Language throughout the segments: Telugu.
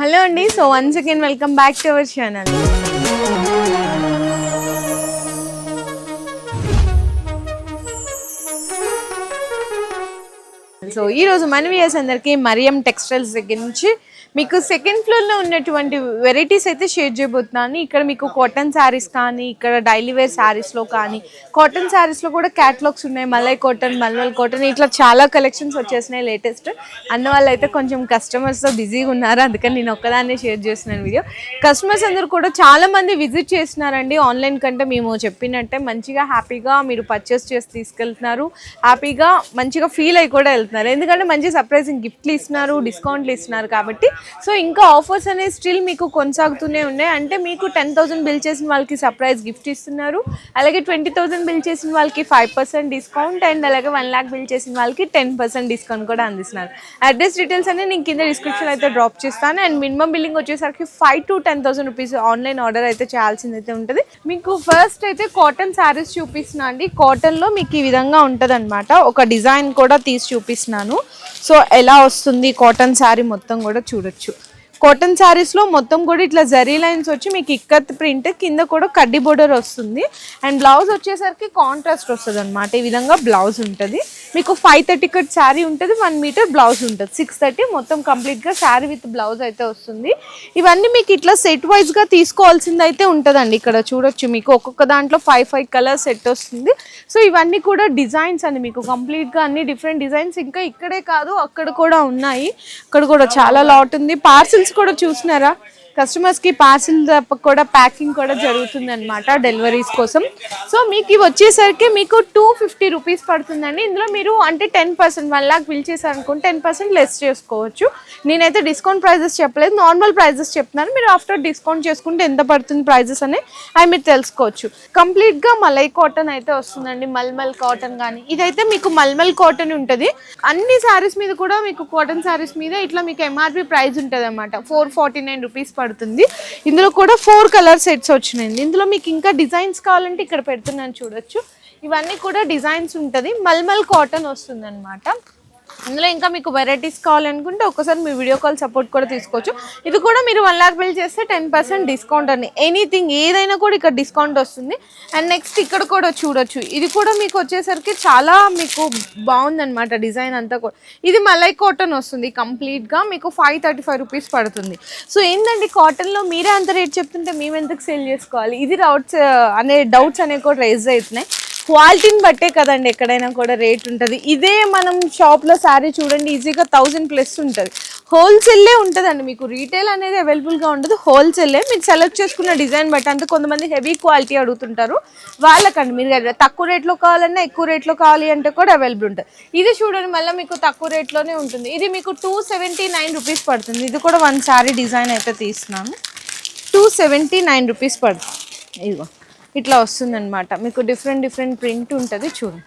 Hello Andy, so once again welcome back to our channel. So ఈ రోజు మన వ్యూయర్స్ అందరికీ మరియం టెక్స్టైల్స్ దగ్గర నుంచి మీకు సెకండ్ ఫ్లోర్లో ఉన్నటువంటి వెరైటీస్ అయితే షేర్ చేయబోతున్నాను. ఇక్కడ మీకు కాటన్ శారీస్ కానీ, ఇక్కడ డైలీ వేర్ శారీస్లో కానీ, కాటన్ శారీస్లో కూడా క్యాటలాగ్స్ ఉన్నాయి. మలై కాటన్, మల్మల్ కాటన్, ఇట్లా చాలా కలెక్షన్స్ వచ్చేసినాయి లేటెస్ట్. అన్న వాళ్ళు అయితే కొంచెం కస్టమర్స్తో బిజీగా ఉన్నారు, అందుకని నేను ఒక్కదాన్నే షేర్ చేస్తున్నాను వీడియో. కస్టమర్స్ అందరూ కూడా చాలామంది విజిట్ చేస్తున్నారండి. ఆన్లైన్ కంటే మేము చెప్పినట్టే మంచిగా హ్యాపీగా మీరు పర్చేస్ చేసి తీసుకెళ్తున్నారు, హ్యాపీగా మంచిగా ఫీల్ అయ్యి కూడా వెళ్తున్నారు. ఎందుకంటే మంచి సర్ప్రైజింగ్ గిఫ్ట్లు ఇస్తున్నారు, డిస్కౌంట్లు ఇస్తున్నారు కాబట్టి. సో ఇంకా ఆఫర్స్ అనేవి స్టిల్ మీకు కొనసాగుతూనే ఉన్నాయి. అంటే మీకు 10,000 బిల్ చేసిన వాళ్ళకి సర్ప్రైజ్ గిఫ్ట్ ఇస్తున్నారు, అలాగే 20,000 బిల్ చేసిన వాళ్ళకి 5% డిస్కౌంట్, అండ్ అలాగే 1 lakh బిల్ చేసిన వాళ్ళకి 10% డిస్కౌంట్ కూడా అందిస్తున్నారు. అడ్రస్ డీటెయిల్స్ అనేది నేను కింద డిస్క్రిప్షన్ అయితే డ్రాప్ చేస్తాను. అండ్ మినిమం బిల్లింగ్ వచ్చేసరికి 5 to 10,000 రూపీస్ ఆన్లైన్ ఆర్డర్ అయితే చేయాల్సిందైతే ఉంటుంది. మీకు ఫస్ట్ అయితే కాటన్ శారీస్ చూపిస్తున్నా అండి. కాటన్లో మీకు ఈ విధంగా ఉంటుంది అనమాట. ఒక డిజైన్ కూడా తీసి చూపిస్తున్నాను. సో ఎలా వస్తుంది కాటన్ శారీ మొత్తం కూడా చూడొచ్చు. కాటన్ శారీస్లో మొత్తం కూడా ఇట్లా జరీ లైన్స్ వచ్చి మీకు ఇక్కత్ ప్రింట్, కింద కూడా కడ్డీ బోర్డర్ వస్తుంది. అండ్ బ్లౌజ్ వచ్చేసరికి కాంట్రాస్ట్ వస్తుంది అనమాట. ఈ విధంగా బ్లౌజ్ ఉంటుంది. మీకు 530 కట్ శారీ ఉంటుంది, 1 మీటర్ బ్లౌజ్ ఉంటుంది. 630 మొత్తం కంప్లీట్గా శారీ విత్ బ్లౌజ్ అయితే వస్తుంది. ఇవన్నీ మీకు ఇట్లా సెట్ వైజ్గా తీసుకోవాల్సింది అయితే ఉంటుందండి. ఇక్కడ చూడొచ్చు మీకు ఒక్కొక్క దాంట్లో 5 కలర్ సెట్ వస్తుంది. సో ఇవన్నీ కూడా డిజైన్స్ అండి, మీకు కంప్లీట్గా అన్ని డిఫరెంట్ డిజైన్స్. ఇంకా ఇక్కడే కాదు అక్కడ కూడా ఉన్నాయి, అక్కడ కూడా చాలా లాట్ ఉంది. పార్సిల్స్ కూడా చూసినారా, కస్టమర్స్కి పార్సిల్ కూడా ప్యాకింగ్ కూడా జరుగుతుంది అనమాట డెలివరీస్ కోసం. సో మీకు ఇవి వచ్చేసరికి మీకు 250 రూపీస్ పడుతుందండి. ఇందులో మీరు అంటే 10% 1 lakh బిల్ చేశారనుకుంటే 10% లెస్ చేసుకోవచ్చు. నేనైతే డిస్కౌంట్ ప్రైజెస్ చెప్పలేదు, నార్మల్ ప్రైజెస్ చెప్తున్నాను. మీరు ఆఫ్టర్ డిస్కౌంట్ చేసుకుంటే ఎంత పడుతుంది ప్రైజెస్ అని అవి మీరు తెలుసుకోవచ్చు. కంప్లీట్గా మలై కాటన్ అయితే వస్తుందండి, మల్మల్ కాటన్ కానీ. ఇదైతే మీకు మల్మల్ కాటన్ ఉంటుంది. అన్ని శారీస్ మీద కూడా మీకు కాటన్ శారీస్ మీద ఇట్లా మీకు ఎంఆర్పి ప్రైస్ ఉంటుంది అనమాట. 449 రూపీస్ పడుతుంది. ఇందులో కూడా 4 కలర్ సెట్స్ వచ్చినాయండి. ఇందులో మీకు ఇంకా డిజైన్స్ కావాలంటే ఇక్కడ పెడుతున్నాను చూడొచ్చు. ఇవన్నీ కూడా డిజైన్స్ ఉంటుంది. మల్మల్ కాటన్ వస్తుంది అనమాట. ఇందులో ఇంకా మీకు వెరైటీస్ కావాలనుకుంటే ఒకసారి మీ వీడియో కాల్ సపోర్ట్ కూడా తీసుకోవచ్చు. ఇది కూడా మీరు 1 lakh బిల్ చేస్తే 10% డిస్కౌంట్ అని, ఎనీథింగ్ ఏదైనా కూడా ఇక్కడ డిస్కౌంట్ వస్తుంది. అండ్ నెక్స్ట్ ఇక్కడ కూడా చూడొచ్చు. ఇది కూడా మీకు వచ్చేసరికి చాలా మీకు బాగుందన్నమాట డిజైన్ అంతా కూడా. ఇది మలై కాటన్ వస్తుంది కంప్లీట్గా, మీకు 535 రూపీస్ పడుతుంది. సో ఏంటండి కాటన్లో మీరే అంత రేట్ చెప్తుంటే మేము ఎందుకు సేల్ చేసుకోవాలి, ఇది డౌట్స్ అనేవి కూడా రైజ్ అవుతున్నాయి. క్వాలిటీని బట్టే కదండి ఎక్కడైనా కూడా రేట్ ఉంటుంది. ఇదే మనం షాప్లో శారీ చూడండి ఈజీగా 1000+ ఉంటుంది. హోల్సేల్లే ఉంటుందండి, మీకు రీటైల్ అనేది అవైలబుల్గా ఉండదు, హోల్సేల్లే. మీరు సెలెక్ట్ చేసుకున్న డిజైన్ బట్టి, అంటే కొంతమంది హెవీ క్వాలిటీ అడుగుతుంటారు వాళ్ళకండి. మీరు తక్కువ రేట్లో కావాలన్నా ఎక్కువ రేట్లో కావాలి అంటే కూడా అవైలబుల్ ఉంటుంది. ఇది చూడండి మళ్ళీ మీకు తక్కువ రేట్లోనే ఉంటుంది. ఇది మీకు 279 రూపీస్ పడుతుంది. ఇది కూడా 1 శారీ డిజైన్ అయితే తీస్తున్నాను, 279 రూపీస్ పడుతుంది. ఇదిగో ఇట్లా వస్తుందన్నమాట. మీకు డిఫరెంట్ ప్రింట్ ఉంటుంది చూడండి.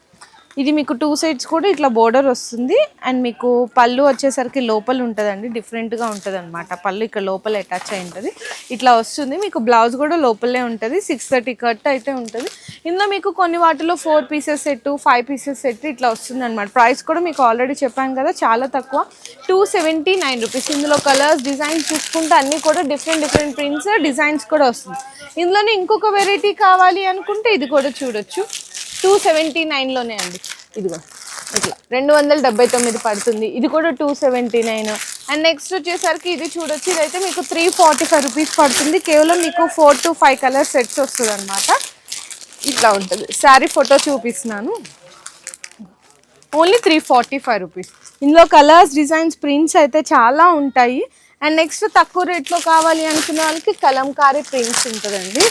ఇది మీకు 2 సైడ్స్ కూడా ఇట్లా బోర్డర్ వస్తుంది. అండ్ మీకు పళ్ళు వచ్చేసరికి లోపల ఉంటుందండి, డిఫరెంట్గా ఉంటుంది అనమాట. పళ్ళు ఇక్కడ లోపల అటాచ్ అయి ఉంటుంది, ఇట్లా వస్తుంది. మీకు బ్లౌజ్ కూడా లోపలే ఉంటుంది. 630 కట్ అయితే ఉంటుంది. ఇందులో మీకు కొన్ని వాటిలో 4 పీసెస్ సెట్, 5 పీసెస్ సెట్ ఇట్లా వస్తుంది అనమాట. ప్రైస్ కూడా మీకు ఆల్రెడీ చెప్పాను కదా, చాలా తక్కువ, 279 రూపీస్. ఇందులో కలర్స్ డిజైన్స్ చూసుకుంటే అన్నీ కూడా డిఫరెంట్ ప్రింట్స్ డిజైన్స్ కూడా వస్తుంది. ఇందులోనే ఇంకొక వెరైటీ కావాలి అనుకుంటే ఇది కూడా చూడొచ్చు, 279లోనే అండి. ఇదిగో ఇట్లా 279 పడుతుంది. ఇది కూడా 279. అండ్ నెక్స్ట్ వచ్చేసరికి ఇది చూడొచ్చు. ఇదైతే మీకు 345 రూపీస్ పడుతుంది. కేవలం మీకు 4 to 5 కలర్ సెట్స్ వస్తుంది అనమాట. ఇట్లా ఉంటుంది. శారీ ఫోటో చూపిస్తున్నాను, ఓన్లీ 345 రూపీస్. ఇందులో కలర్స్ డిజైన్స్ ప్రింట్స్ అయితే చాలా ఉంటాయి. అండ్ నెక్స్ట్ తక్కువ రేట్లో కావాలి అనుకున్న వాళ్ళకి కలంకారీ ప్రింట్స్ ఉంటుందండి.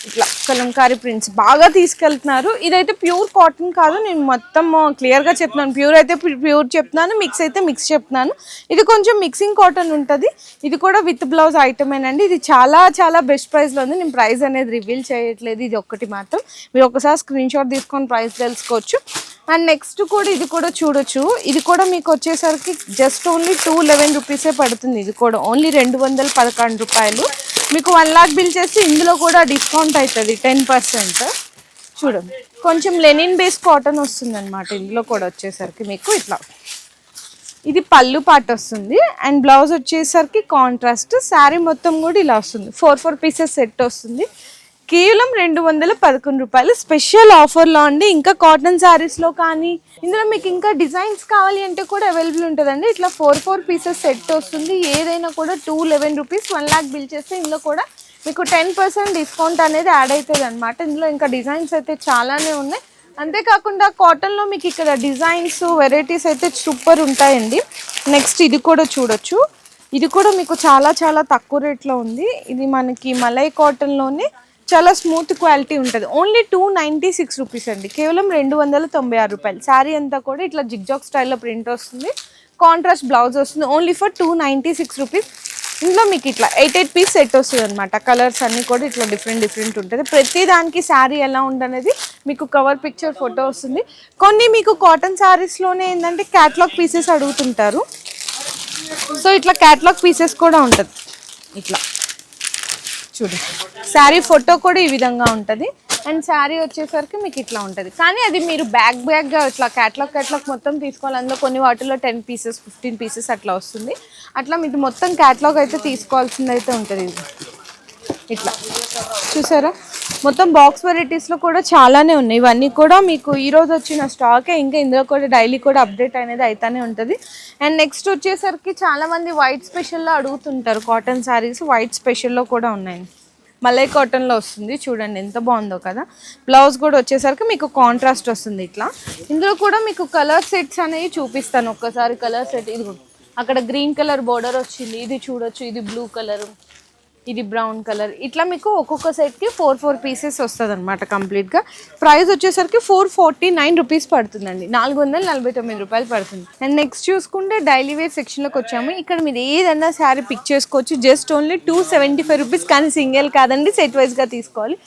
ఇట్లా కలంకారీ ప్రింట్స్ బాగా తీసుకెళ్తున్నారు. ఇదైతే ప్యూర్ కాటన్ కాదు, నేను మొత్తం క్లియర్గా చెప్తున్నాను. ప్యూర్ అయితే ప్యూర్ చెప్తున్నాను, మిక్స్ అయితే మిక్స్ చెప్తున్నాను. ఇది కొంచెం మిక్సింగ్ కాటన్ ఉంటుంది. ఇది కూడా విత్ బ్లౌజ్ ఐటమేనండి. ఇది చాలా బెస్ట్ ప్రైస్లో ఉంది. నేను ప్రైస్ అనేది రివీల్ చేయట్లేదు, ఇది ఒక్కటి మాత్రం. మీరు ఒకసారి స్క్రీన్ షాట్ తీసుకొని ప్రైస్ తెలుసుకోవచ్చు. అండ్ నెక్స్ట్ కూడా ఇది కూడా చూడొచ్చు. ఇది కూడా మీకు వచ్చేసరికి జస్ట్ ఓన్లీ 211 రూపీసే పడుతుంది. ఇది కూడా ఓన్లీ 211 రూపాయలు. మీకు 1 lakh బిల్ చేస్తే ఇందులో కూడా డిస్కౌంట్ అవుతుంది 10%. చూడండి కొంచెం లెనిన్ బేస్ కాటన్ వస్తుంది అనమాట. ఇందులో కూడా వచ్చేసరికి మీకు ఇట్లా ఇది పళ్ళు పాట వస్తుంది అండ్ బ్లౌజ్ వచ్చేసరికి కాంట్రాస్ట్. శారీ మొత్తం కూడా ఇలా వస్తుంది. 4 పీసెస్ సెట్ వస్తుంది. కేవలం 211 రూపాయలు స్పెషల్ ఆఫర్లో అండి. ఇంకా కాటన్ శారీస్లో కానీ ఇందులో మీకు ఇంకా డిజైన్స్ కావాలి అంటే కూడా అవైలబుల్ ఉంటుందండి. ఇట్లా 4 పీసెస్ సెట్ వస్తుంది. ఏదైనా కూడా 211 రూపీస్. 1 lakh బిల్ చేస్తే ఇందులో కూడా మీకు 10% డిస్కౌంట్ అనేది యాడ్ అవుతుంది అనమాట. ఇందులో ఇంకా డిజైన్స్ అయితే చాలానే ఉన్నాయి. అంతేకాకుండా కాటన్లో మీకు ఇక్కడ డిజైన్స్ వెరైటీస్ అయితే సూపర్ ఉంటాయండి. నెక్స్ట్ ఇది కూడా చూడొచ్చు. ఇది కూడా మీకు చాలా చాలా తక్కువ రేట్లో ఉంది. ఇది మనకి మలై కాటన్లోనే చాలా స్మూత్ క్వాలిటీ ఉంటుంది. ఓన్లీ 296 రూపీస్ అండి. కేవలం 296 రూపాయలు. శారీ అంతా కూడా ఇట్లా జిగ్జాగ్ స్టైల్లో ప్రింట్ వస్తుంది. కాంట్రాస్ట్ బ్లౌజ్ వస్తుంది. Only for 296 rupees. ఇందులో మీకు ఇట్లా 8 పీస్ సెట్ వస్తుంది అనమాట. కలర్స్ అన్నీ కూడా ఇట్లా డిఫరెంట్ ఉంటుంది. ప్రతి దానికి శారీ ఎలా ఉండనేది మీకు కవర్ పిక్చర్ ఫోటో వస్తుంది. కొన్ని మీకు కాటన్ శారీస్లోనే ఏంటంటే క్యాటలాగ్ పీసెస్ అడుగుతుంటారు. సో ఇట్లా క్యాటలాగ్ పీసెస్ కూడా ఉంటుంది. ఇట్లా చూడండి, శారీ ఫోటో కూడా ఈ విధంగా ఉంటుంది. అండ్ శారీ వచ్చేసరికి మీకు ఇట్లా ఉంటుంది. కానీ అది మీరు బ్యాగ్గా ఇట్లా క్యాటలాగ్ మొత్తం తీసుకోవాలి. అందులో కొన్ని వాటిలో 10 పీసెస్ 15 పీసెస్ అట్లా వస్తుంది. అట్లా మీకు మొత్తం క్యాటలాగ్ అయితే తీసుకోవాల్సింది అయితే ఉంటుంది. ఇట్లా చూసారా, మొత్తం బాక్స్ వెరైటీస్లో కూడా చాలానే ఉన్నాయి. ఇవన్నీ కూడా మీకు ఈరోజు వచ్చిన స్టాకే. ఇంకా ఇందులో కూడా డైలీ కూడా అప్డేట్ అనేది అయితేనే ఉంటుంది. అండ్ నెక్స్ట్ వచ్చేసరికి చాలామంది వైట్ స్పెషల్లో అడుగుతుంటారు. కాటన్ శారీస్ వైట్ స్పెషల్లో కూడా ఉన్నాయి. మలై కాటన్లో వస్తుంది. చూడండి ఎంత బాగుందో కదా. బ్లౌజ్ కూడా వచ్చేసరికి మీకు కాంట్రాస్ట్ వస్తుంది. ఇట్లా ఇందులో కూడా మీకు కలర్ సెట్స్ అనేవి చూపిస్తాను ఒక్కసారి. కలర్ సెట్ ఇది అక్కడ గ్రీన్ కలర్ బోర్డర్ వచ్చింది. ఇది చూడొచ్చు. ఇది బ్లూ కలర్, ఇది బ్రౌన్ కలర్. ఇట్లా మీకు ఒక్కొక్క సెట్కి 4 పీసెస్ వస్తుంది అనమాట కంప్లీట్గా. ప్రైస్ వచ్చేసరికి 449 రూపీస్ పడుతుందండి. 449 రూపాయలు పడుతుంది. అండ్ నెక్స్ట్ చూసుకుంటే డైలీ వేర్ సెక్షన్లోకి వచ్చాము. ఇక్కడ మీరు ఏదన్నా శారీ పిక్ చేసుకోవచ్చు. Just only 275 rupees. కానీ సింగిల్ కాదండి, సెట్ వైజ్గా తీసుకోవాలి.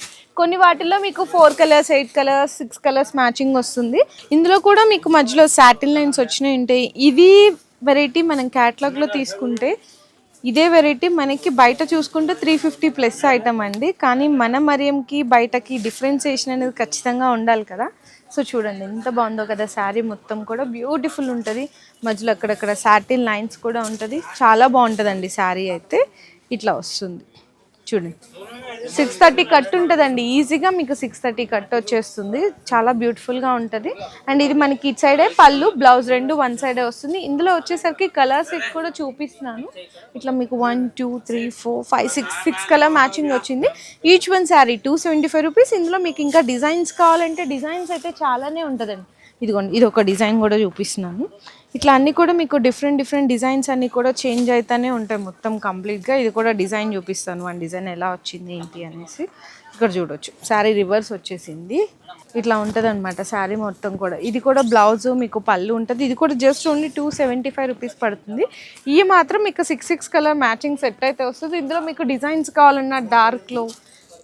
కొన్ని వాటిల్లో మీకు 4 కలర్స్ 8 కలర్స్ 6 కలర్స్ మ్యాచింగ్ వస్తుంది. ఇందులో కూడా మీకు మధ్యలో సాటిన్ లైన్స్ వచ్చినాయి ఉంటాయి. ఇది వెరైటీ మనం క్యాటలాగ్లో తీసుకుంటే ఇదే వెరైటీ మనకి బయట చూసుకుంటే 350 ప్లస్ ఐటమ్ అండి. కానీ మన మరియంకి బయటకి డిఫరెన్సియేషన్ అనేది ఖచ్చితంగా ఉండాలి కదా. సో చూడండి ఎంత బాగుందో కదా. శారీ మొత్తం కూడా బ్యూటిఫుల్ ఉంటుంది. మధ్యలో అక్కడక్కడ సాటిన్ లైన్స్ కూడా ఉంటుంది. చాలా బాగుంటుందండి శారీ అయితే. ఇట్లా వస్తుంది చూడండి. 630 కట్ ఉంటుందండి. ఈజీగా మీకు 630 కట్ వచ్చేస్తుంది. చాలా బ్యూటిఫుల్గా ఉంటుంది. అండ్ ఇది మనకి ఇటు సైడే పళ్ళు, బ్లౌజ్ రెండు వన్ సైడే వస్తుంది. ఇందులో వచ్చేసరికి కలర్ సెట్ కూడా చూపిస్తున్నాను. ఇట్లా మీకు 1 2 3 4 5 6 కలర్ మ్యాచింగ్ వచ్చింది. Each one sari 275 rupees. ఇందులో మీకు ఇంకా డిజైన్స్ కావాలంటే డిజైన్స్ అయితే చాలానే ఉంటుందండి. ఇదిగోండి, ఇది ఒక డిజైన్ కూడా చూపిస్తున్నాను. ఇట్లా అన్నీ కూడా మీకు డిఫరెంట్ డిజైన్స్ అన్నీ కూడా చేంజ్ అవుతూనే ఉంటాయి మొత్తం కంప్లీట్గా. ఇది కూడా డిజైన్ చూపిస్తాను. వన్ డిజైన్ ఎలా వచ్చింది ఏంటి అనేసి ఇక్కడ చూడొచ్చు. శారీ రివర్స్ వచ్చేసింది. ఇట్లా ఉంటుంది అనమాట శారీ మొత్తం కూడా. ఇది కూడా బ్లౌజ్ మీకు పళ్ళు ఉంటుంది. ఇది కూడా జస్ట్ ఓన్లీ 275 రూపీస్ పడుతుంది. ఇవి మాత్రం మీకు 6 కలర్ మ్యాచింగ్ సెట్ అయితే వస్తుంది. ఇందులో మీకు డిజైన్స్ కావాలన్నా డార్క్లో,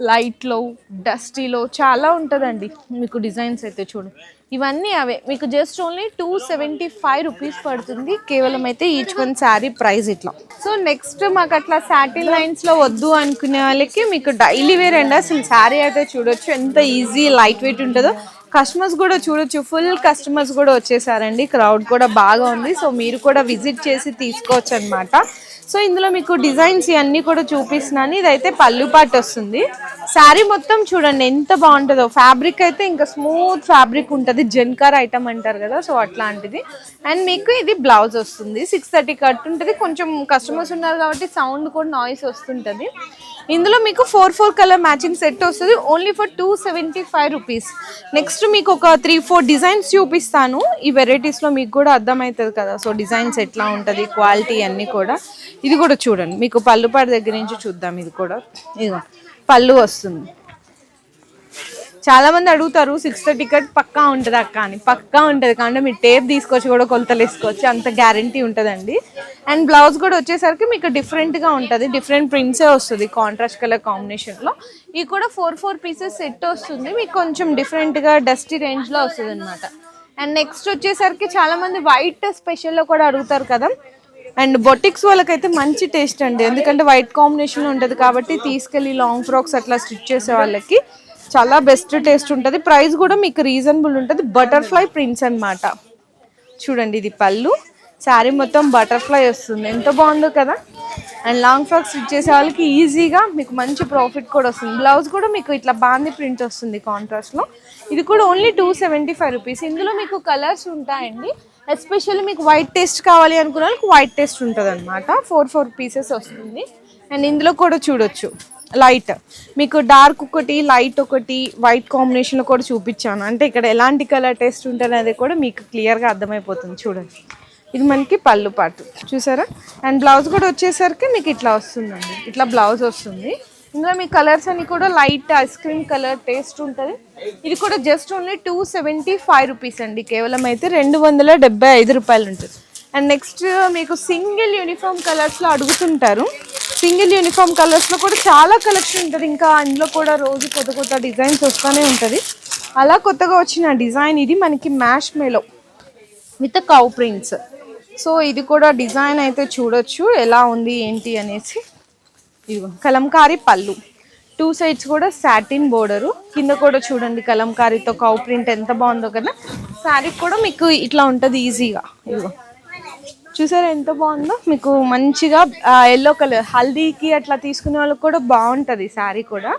లైట్లో, డస్టీలో చాలా ఉంటుందండి మీకు డిజైన్స్ అయితే. చూడండి ఇవన్నీ అవే మీకు జస్ట్ ఓన్లీ 275 రూపీస్ పడుతుంది కేవలం అయితే ఈచ్ వన్ శారీ ప్రైస్ ఇట్లా. సో నెక్స్ట్ మాకు అట్లా సాటిన్ లైన్స్లో వద్దు అనుకునే వాళ్ళకి మీకు డైలీ వేర్ అండి. అసలు శారీ అయితే చూడొచ్చు ఎంత ఈజీ లైట్ వెయిట్ ఉంటుందో. కస్టమర్స్ కూడా చూడొచ్చు, ఫుల్ కస్టమర్స్ కూడా వచ్చేసారండి. క్రౌడ్ కూడా బాగా ఉంది. సో మీరు కూడా విజిట్ చేసి తీసుకోవచ్చు అనమాట. సో ఇందులో మీకు డిజైన్స్ ఇవన్నీ కూడా చూపిస్తున్నాను. ఇదైతే పళ్ళు పాటు వస్తుంది. శారీ మొత్తం చూడండి ఎంత బాగుంటుందో. ఫ్యాబ్రిక్ అయితే ఇంకా స్మూత్ ఫ్యాబ్రిక్ ఉంటుంది. జెన్కార్ ఐటమ్ అంటారు కదా, సో అట్లాంటిది. అండ్ మీకు ఇది బ్లౌజ్ వస్తుంది. 630 కట్ ఉంటుంది. కొంచెం కస్టమర్స్ ఉన్నారు కాబట్టి సౌండ్ కూడా నాయిస్ వస్తుంటుంది. ఇందులో మీకు 4 కలర్ మ్యాచింగ్ సెట్ వస్తుంది. Only for 275 rupees. నెక్స్ట్ మీకు ఒక 3-4 డిజైన్స్ చూపిస్తాను. ఈ వెరైటీస్లో మీకు కూడా అర్థమవుతుంది కదా. సో డిజైన్స్ ఎట్లా ఉంటుంది, క్వాలిటీ అన్నీ కూడా. ఇది కూడా చూడండి, మీకు పళ్ళుపాటు దగ్గర నుంచి చూద్దాం. ఇది కూడా ఇదిగో పళ్ళు వస్తుంది. చాలా మంది అడుగుతారు 630 కట్ పక్కా ఉంటుంది అక్క అని. పక్కా ఉంటుంది కాబట్టి మీరు టేప్ తీసుకొచ్చి కూడా కొలతలు వేసుకోవచ్చు, అంత గ్యారంటీ ఉంటుందండి. అండ్ బ్లౌజ్ కూడా వచ్చేసరికి మీకు డిఫరెంట్గా ఉంటుంది. డిఫరెంట్ ప్రింట్సే వస్తుంది కాంట్రాస్ట్ కలర్ కాంబినేషన్లో. ఇవి కూడా 4 పీసెస్ సెట్ వస్తుంది. మీకు కొంచెం డిఫరెంట్గా డస్టీ రేంజ్లో వస్తుంది అనమాట. అండ్ నెక్స్ట్ వచ్చేసరికి చాలామంది వైట్ స్పెషల్లో కూడా అడుగుతారు కదా. అండ్ బొటిక్స్ వాళ్ళకైతే మంచి టేస్ట్ అండి, ఎందుకంటే వైట్ కాంబినేషన్లో ఉంటుంది కాబట్టి తీసుకెళ్ళి లాంగ్ ఫ్రాక్స్ అట్లా స్టిచ్ చేసే వాళ్ళకి చాలా బెస్ట్ టేస్ట్ ఉంటుంది. ప్రైస్ కూడా మీకు రీజనబుల్ ఉంటుంది. బటర్ఫ్లై ప్రింట్స్ అనమాట. చూడండి ఇది పళ్ళు, శారీ మొత్తం బటర్ఫ్లై వస్తుంది, ఎంత బాగుందో కదా. అండ్ లాంగ్ ఫ్రాక్స్ స్టిచ్ చేసే వాళ్ళకి ఈజీగా మీకు మంచి ప్రాఫిట్ కూడా వస్తుంది. బ్లౌజ్ కూడా మీకు ఇట్లా బాంది ప్రింట్ వస్తుంది కాంట్రాస్ట్లో. ఇది కూడా ఓన్లీ 275 రూపీస్. ఇందులో మీకు కలర్స్ ఉంటాయండి. ఎస్పెషల్లీ మీకు వైట్ టేస్ట్ కావాలి అనుకున్న వాళ్ళకి వైట్ టేస్ట్ ఉంటుంది అనమాట. 4 పీసెస్ వస్తుంది. అండ్ ఇందులో కూడా చూడొచ్చు లైట్, మీకు డార్క్ ఒకటి లైట్ ఒకటి వైట్ కాంబినేషన్లో కూడా చూపించాను. అంటే ఇక్కడ ఎలాంటి కలర్ టేస్ట్ ఉంటుంది అనేది కూడా మీకు క్లియర్గా అర్థమైపోతుంది. చూడండి, ఇది మనకి పళ్ళు పాటు చూసారా. అండ్ బ్లౌజ్ కూడా వచ్చేసరికి మీకు ఇట్లా వస్తుందండి, ఇట్లా బ్లౌజ్ వస్తుంది. ఇందులో మీ కలర్స్ అన్ని కూడా light ice cream colour taste ఉంటుంది. ఇది కూడా జస్ట్ ఓన్లీ 275 రూపీస్ అండి. కేవలం అయితే 275 రూపాయలు ఉంటుంది. అండ్ నెక్స్ట్ మీకు సింగిల్ యూనిఫామ్ కలర్స్లో అడుగుతుంటారు. సింగిల్ యూనిఫామ్ కలర్స్లో కూడా చాలా కలెక్షన్ ఉంటుంది. ఇంకా అందులో కూడా రోజు కొత్త కొత్త డిజైన్స్ వస్తూనే ఉంటుంది. అలా కొత్తగా వచ్చిన డిజైన్ ఇది మనకి మ్యాష్ మేలో విత్ కౌ ప్రింట్స్. సో ఇది కూడా డిజైన్ అయితే చూడొచ్చు ఎలా ఉంది ఏంటి అనేసి. ఇది కలంకారీ పళ్ళు, 2 సైడ్స్ కూడా సాటిన్ బోర్డరు, కింద కూడా చూడండి కలంకారీతో కౌ ప్రింట్ ఎంత బాగుందో కదా. శారీ కూడా మీకు ఇట్లా ఉంటుంది ఈజీగా. ఇదిగో చూసారా ఎంత బాగుందో. మీకు మంచిగా ఎల్లో కలర్ హల్దీకి అట్లా తీసుకునే వాళ్ళకి కూడా బాగుంటుంది. శారీ కూడా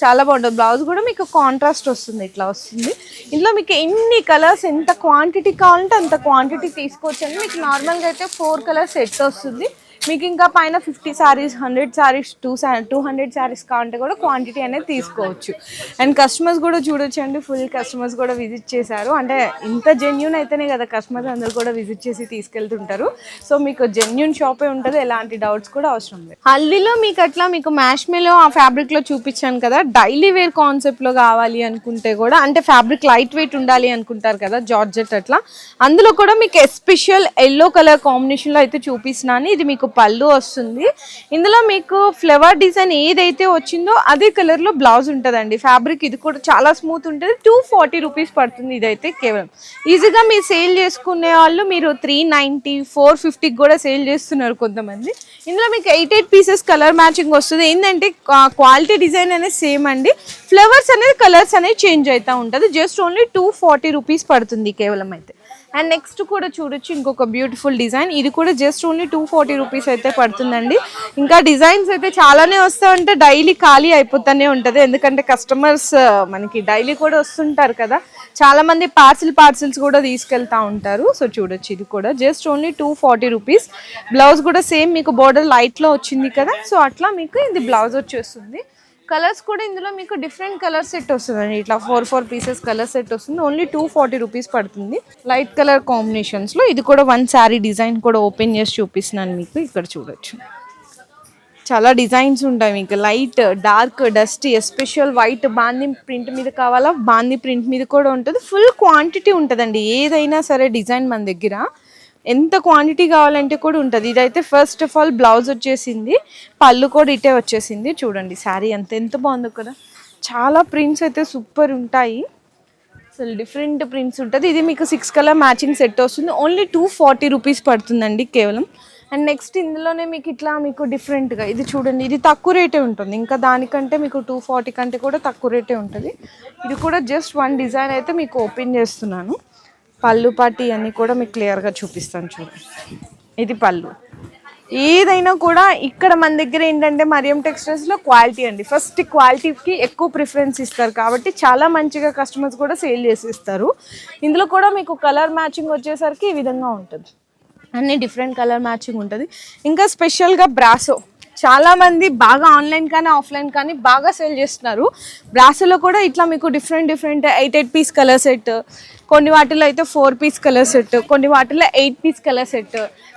చాలా బాగుంటుంది. బ్లౌజ్ కూడా మీకు కాంట్రాస్ట్ వస్తుంది, ఇట్లా వస్తుంది. ఇందులో మీకు ఎన్ని కలర్స్ ఎంత క్వాంటిటీ కావాలంటే అంత క్వాంటిటీ తీసుకోవచ్చండి. మీకు నార్మల్గా అయితే 4 కలర్స్ సెట్ వస్తుంది. మీకు ఇంకా పైన 50 సారీస్ 100 సారీస్ 200 సారీస్ కావాలంటే కూడా క్వాంటిటీ అనేది తీసుకోవచ్చు. అండ్ కస్టమర్స్ కూడా చూడొచ్చండి, ఫుల్ కస్టమర్స్ కూడా విజిట్ చేశారు. అంటే ఇంత జెన్యూన్ అయితేనే కదా కస్టమర్స్ అందరు కూడా విజిట్ చేసి తీసుకెళ్తుంటారు. సో మీకు జెన్యూన్ షాపే ఉంటుంది, ఎలాంటి డౌట్స్ కూడా అవసరం లేదు. హల్దీలో మీకు అట్లా మీకు మ్యాష్ మేలో ఆ ఫ్యాబ్రిక్లో చూపించాను కదా, డైలీ వేర్ కాన్సెప్ట్లో కావాలి అనుకుంటే కూడా, అంటే ఫ్యాబ్రిక్ లైట్ వెయిట్ ఉండాలి అనుకుంటారు కదా జార్జెట్ అట్లా, అందులో కూడా మీకు ఎస్పెషల్ ఎల్లో కలర్ కాంబినేషన్లో అయితే చూపిస్తున్నాను. ఇది మీకు పళ్ళు వస్తుంది. ఇందులో మీకు ఫ్లవర్ డిజైన్ ఏదైతే వచ్చిందో అదే కలర్లో బ్లౌజ్ ఉంటుందండి. ఫ్యాబ్రిక్ ఇది కూడా చాలా స్మూత్ ఉంటుంది. 240 రూపీస్ పడుతుంది ఇదైతే. కేవలం ఈజీగా మీరు సేల్ చేసుకునే వాళ్ళు మీరు 390 450 కూడా సేల్ చేస్తున్నారు కొంతమంది. ఇందులో మీకు 8 పీసెస్ కలర్ మ్యాచింగ్ వస్తుంది. ఏంటంటే క్వాలిటీ డిజైన్ అనేది సేమ్ అండి, ఫ్లవర్స్ అనేది కలర్స్ అనేది చేంజ్ అవుతూ ఉంటుంది. జస్ట్ ఓన్లీ 240 రూపీస్ పడుతుంది కేవలం అయితే. అండ్ నెక్స్ట్ కూడా చూడొచ్చు ఇంకొక బ్యూటిఫుల్ డిజైన్. ఇది కూడా జస్ట్ ఓన్లీ 240 రూపీస్ అయితే పడుతుందండి. ఇంకా డిజైన్స్ అయితే చాలానే వస్తూ ఉంటే డైలీ ఖాళీ అయిపోతూనే ఉంటుంది. ఎందుకంటే కస్టమర్స్ మనకి డైలీ కూడా వస్తుంటారు కదా, చాలామంది పార్సిల్స్ కూడా తీసుకెళ్తూ ఉంటారు. సో చూడొచ్చు ఇది కూడా జస్ట్ ఓన్లీ 240 రూపీస్. బ్లౌజ్ కూడా సేమ్ మీకు బోర్డర్ లైట్లో వచ్చింది కదా, సో అట్లా మీకు ఇది బ్లౌజ్ వచ్చేస్తుంది. కలర్స్ కూడా ఇందులో మీకు డిఫరెంట్ కలర్ సెట్ వస్తుందండి. ఇట్లా 4 పీసెస్ కలర్ సెట్ వస్తుంది. ఓన్లీ 240 రూపీస్ పడుతుంది. లైట్ కలర్ కాంబినేషన్స్లో ఇది కూడా 1 శారీ డిజైన్ కూడా ఓపెన్ చేసి చూపిస్తున్నాను మీకు. ఇక్కడ చూడొచ్చు చాలా డిజైన్స్ ఉంటాయి మీకు. Light dark dust special white బాందీ ప్రింట్ మీద కావాలా, బాందీ ప్రింట్ మీద కూడా ఉంటుంది. ఫుల్ క్వాంటిటీ ఉంటుందండి ఏదైనా సరే డిజైన్ మన దగ్గర. ఎంత క్వాంటిటీ కావాలంటే కూడా ఉంటుంది. ఇదైతే ఫస్ట్ ఆఫ్ ఆల్ బ్లౌజ్ వచ్చేసింది, పళ్ళు కూడా ఇటే వచ్చేసింది. చూడండి శారీ ఎంత బాగుందో కదా. చాలా ప్రింట్స్ అయితే సూపర్ ఉంటాయి, అసలు డిఫరెంట్ ప్రింట్స్ ఉంటుంది. ఇది మీకు 6 కలర్ మ్యాచింగ్ సెట్ వస్తుంది. ఓన్లీ 240 రూపీస్ పడుతుందండి కేవలం. అండ్ నెక్స్ట్ ఇందులోనే మీకు ఇట్లా మీకు డిఫరెంట్గా ఇది చూడండి, ఇది తక్కువ రేటే ఉంటుంది. ఇంకా దానికంటే మీకు 240 కంటే కూడా తక్కువ రేటే ఉంటుంది. ఇది కూడా జస్ట్ 1 డిజైన్ అయితే మీకు ఓపెన్ చేస్తున్నాను. పళ్ళు పాటి అన్నీ కూడా మీకు క్లియర్గా చూపిస్తాను చూడండి. ఇది పళ్ళు. ఏదైనా కూడా ఇక్కడ మన దగ్గర ఏంటంటే మరియం టెక్స్టైల్స్లో క్వాలిటీ అండి. ఫస్ట్ క్వాలిటీకి ఎక్కువ ప్రిఫరెన్స్ ఇస్తారు కాబట్టి చాలా మంచిగా కస్టమర్స్ కూడా సేల్ చేసిస్తారు. ఇందులో కూడా మీకు కలర్ మ్యాచింగ్ వచ్చేసరికి ఈ విధంగా ఉంటుంది, అన్ని డిఫరెంట్ కలర్ మ్యాచింగ్ ఉంటుంది. ఇంకా స్పెషల్గా బ్రాసో చాలామంది బాగా ఆన్లైన్ కానీ ఆఫ్లైన్ కానీ బాగా సేల్ చేస్తున్నారు. బ్రాసోలో కూడా ఇట్లా మీకు డిఫరెంట్ 8 పీస్ కలర్ సెట్, కొన్ని వాటిలో అయితే 4 పీస్ కలర్ సెట్, కొన్ని వాటిలో 8 పీస్ కలర్ సెట్.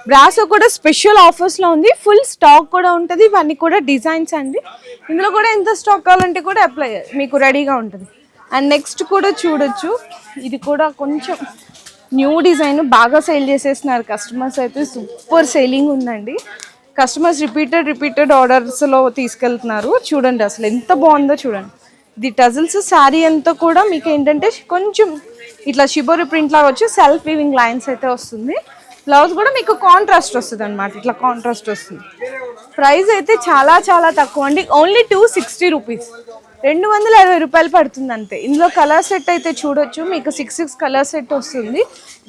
బ్రాసో కూడా స్పెషల్ ఆఫర్స్లో ఉంది, ఫుల్ స్టాక్ కూడా ఉంటుంది. ఇవన్నీ కూడా డిజైన్స్ అండి. ఇందులో కూడా ఎంత స్టాక్ కావాలంటే కూడా అప్లై మీకు రెడీగా ఉంటుంది. అండ్ నెక్స్ట్ కూడా చూడొచ్చు, ఇది కూడా కొంచెం న్యూ డిజైన్ బాగా సేల్ చేసేస్తున్నారు కస్టమర్స్ అయితే. సూపర్ సేలింగ్ ఉందండి. కస్టమర్స్ రిపీటెడ్ ఆర్డర్స్లో తీసుకెళ్తున్నారు. చూడండి అసలు ఎంత బాగుందో చూడండి. ది టజిల్స్ శారీ అంతా కూడా మీకు ఏంటంటే కొంచెం ఇట్లా షిబోరి ప్రింట్ లాగా వచ్చి సెల్ఫ్ వీవింగ్ లైన్స్ అయితే వస్తుంది. బ్లౌజ్ కూడా మీకు కాంట్రాస్ట్ వస్తుంది అనమాట, ఇట్లా కాంట్రాస్ట్ వస్తుంది. ప్రైస్ అయితే చాలా తక్కువ అండి, ఓన్లీ 260 రూపీస్. 260 రూపాయలు పడుతుంది అంతే. ఇందులో కలర్ సెట్ అయితే చూడొచ్చు, మీకు 6 కలర్ సెట్ వస్తుంది.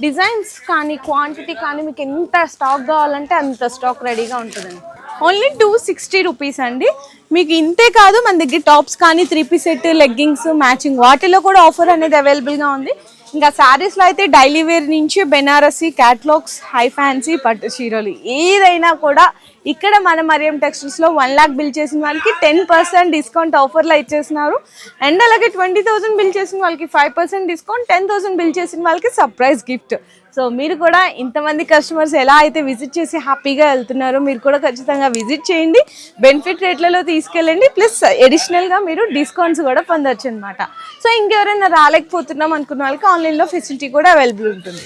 డిజైన్స్ కానీ క్వాంటిటీ కానీ మీకు ఎంత స్టాక్ కావాలంటే అంత స్టాక్ రెడీగా ఉంటుందండి. ఓన్లీ 260 రూపీస్ అండి. మీకు ఇంతే కాదు, మన దగ్గర టాప్స్ కానీ 3 పీస్ సెట్, లెగ్గింగ్స్, మ్యాచింగ్ వాటిలో కూడా ఆఫర్ అనేది అవైలబుల్గా ఉంది. ఇంకా శారీస్లో అయితే డైలీ వేర్ నుంచి బెనారసీ, క్యాట్లాగ్స్, హై ఫ్యాన్సీ, పట్టు చీరలు ఏదైనా కూడా ఇక్కడ మన మరియం టెక్స్టైల్స్లో 1 lakh బిల్ చేసిన వాళ్ళకి 10% డిస్కౌంట్ ఆఫర్లో ఇచ్చేస్తున్నారు. అండ్ అలాగే 20,000 బిల్ చేసిన వాళ్ళకి 5% డిస్కౌంట్, 10,000 బిల్ చేసిన వాళ్ళకి సర్ప్రైజ్ గిఫ్ట్. సో మీరు కూడా ఇంతమంది కస్టమర్స్ ఎలా అయితే విజిట్ చేసి హ్యాపీగా వెళ్తున్నారో మీరు కూడా ఖచ్చితంగా విజిట్ చేయండి. బెనిఫిట్ రేట్లలో తీసుకెళ్ళండి, ప్లస్ అడిషనల్గా మీరు డిస్కౌంట్స్ కూడా పొందొచ్చు అనమాట. సో ఇంకెవరైనా రాలేకపోతున్నాం అనుకున్న వాళ్ళకి ఆన్లైన్లో ఫెసిలిటీ కూడా అవైలబుల్ ఉంటుంది.